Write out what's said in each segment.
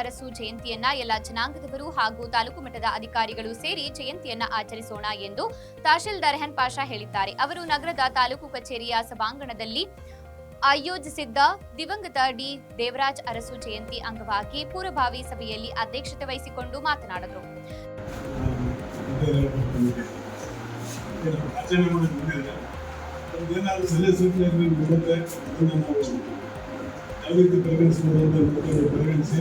ಅರಸು ಜಯಂತಿಯನ್ನ ಎಲ್ಲ ಜನಾಂಗದವರು ಹಾಗೂ ತಾಲೂಕು ಮಟ್ಟದ ಅಧಿಕಾರಿಗಳು ಸೇರಿ ಜಯಂತಿಯನ್ನ ಆಚರಿಸೋಣ ಎಂದು ತಹಶೀಲ್ದಾರ್ ರೆಹನ್ ಪಾಷಾ ಹೇಳಿದ್ದಾರೆ. ಅವರು ನಗರದ ತಾಲೂಕು ಕಚೇರಿಯ ಸಭಾಂಗಣದಲ್ಲಿ ಆಯೋಜಿಸಿದ್ದ ದಿವಂಗತ ಡಿ ದೇವರಾಜ್ ಅರಸು ಜಯಂತಿ ಅಂಗವಾಗಿ ಪೂರ್ವಭಾವಿ ಸಭೆಯಲ್ಲಿ ಅಧ್ಯಕ್ಷತೆ ವಹಿಸಿಕೊಂಡು ಮಾತನಾಡಿದರು. ಪರಿಗಣಿಸಿ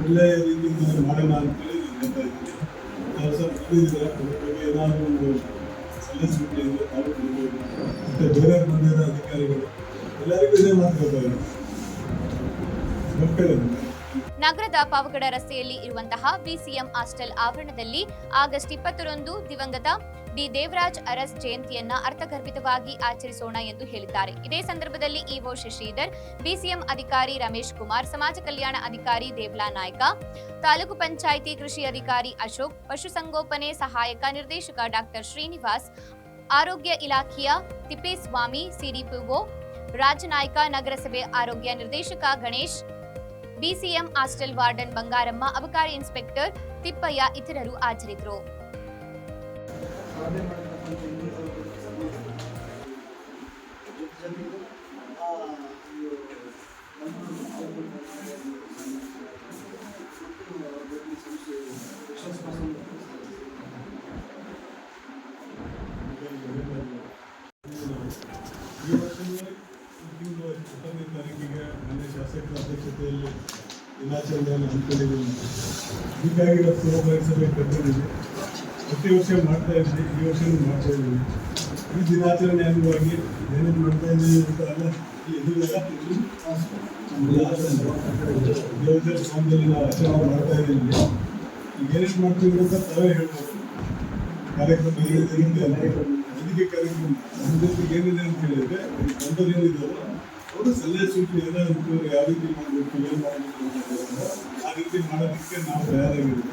ಒಳ್ಳೆಯ ರೀತಿಯಿಂದ ಮಾಡೋಣ ಅಂತೇಳಿ ಹೇಳ್ತಾ ಇದ್ದೀನಿ. ನಾವು ಸಹ ಏನಾದರೂ ಒಂದು ಸಲ್ಲಿಸಬೇಕು ಎಂದು ಮತ್ತು ಬೇರೆ ಬಂದಿರೋ ಅಧಿಕಾರಿಗಳು ಎಲ್ಲರಿಗೂ ಇದೇ ಮಾತುಕತೆ. ನಗರದ ಪಾವಗಡ ರಸ್ತೆಯಲ್ಲಿ ಇರುವಂತಹ ಬಿಸಿಎಂ ಹಾಸ್ಟೆಲ್ ಆವರಣದಲ್ಲಿ ಆಗಸ್ಟ್ 20ರಂದು ದಿವಂಗತ ಡಿ ದೇವರಾಜ್ ಅರಸ್ ಜಯಂತಿಯನ್ನ ಅರ್ಥಗರ್ಭಿತವಾಗಿ ಆಚರಿಸೋಣ ಎಂದು ಹೇಳಿದ್ದಾರೆ. ಇದೇ ಸಂದರ್ಭದಲ್ಲಿ ಇಒ ಶಶಿಧರ್, ಬಿಸಿಎಂ ಅಧಿಕಾರಿ ರಮೇಶ್ ಕುಮಾರ್, ಸಮಾಜ ಕಲ್ಯಾಣ ಅಧಿಕಾರಿ ದೇವ್ಲಾ ನಾಯ್ಕ, ತಾಲೂಕು ಪಂಚಾಯಿತಿ ಕೃಷಿ ಅಧಿಕಾರಿ ಅಶೋಕ್, ಪಶುಸಂಗೋಪನೆ ಸಹಾಯಕ ನಿರ್ದೇಶಕ ಡಾಕ್ಟರ್ ಶ್ರೀನಿವಾಸ್, ಆರೋಗ್ಯ ಇಲಾಖೆಯ ತಿಪ್ಪೇಸ್ವಾಮಿ, ಸಿಡಿಪಿಒ ರಾಜನಾಯ್ಕ, ನಗರಸಭೆ ಆರೋಗ್ಯ ನಿರ್ದೇಶಕ Ganesh, BCM hostel warden Bangaramma, ಅಬಕಾರಿ ಇನ್ಸ್ಪೆಕ್ಟರ್ ತಿಪ್ಪಯ್ಯ ಇತರರು ಹಾಜರಿದ್ದರು. ತಾರೀಕಿಗೆ ನನ್ನ ಶಾಸಕರ ಅಧ್ಯಕ್ಷತೆಯಲ್ಲಿ ದಿನಾಚರಣೆಯನ್ನು ಹಮ್ಮಿಕೊಂಡಿದ್ದೀನಿ. ಹೀಗಾಗಿ ಸಭೆ ಕರೆದಿದ್ದೀವಿ. ಪ್ರತಿ ವರ್ಷ ಮಾಡ್ತಾ ಇದ್ವಿ, ಈ ವರ್ಷವೂ ಮಾಡ್ತಾ ಇದ್ದೀವಿ. ಈ ದಿನಾಚರಣೆ ಅಂಗವಾಗಿ ಏನೇನು ಮಾಡ್ತಾ ಇದ್ದೀವಿ ಅಂತ ಅಲ್ಲ, ದೇವರ ಸ್ವಾಮಿಯಲ್ಲಿ ನಾವು ಆಚರಣೆ ಮಾಡ್ತಾ ಇದ್ದೀವಿ. ಈಗ ಏನೇನು ಮಾಡ್ತೀವಿ ಅಂತ ತಾವೇ ಹೇಳ್ಬೋದು. ಕಾರ್ಯಕ್ರಮ ಏನಿದೆ ಇದಕ್ಕೆ ಕಾರ್ಯಕ್ರಮ ನಮ್ಮ ಏನಿದೆ ಅಂತ ಹೇಳಿದ್ರೆ ಏನಿದೆ ಅವರು ಸಲಹೆ ಸೂಚನೆ ಏನಾದ್ರು ಯಾವ ರೀತಿ ಮಾಡಬೇಕು, ಏನು ಮಾಡಬೇಕು ಅಂತ ಆ ರೀತಿ ಮಾಡೋದಕ್ಕೆ ನಾವು ತಯಾರಾಗಿದ್ದೀವಿ.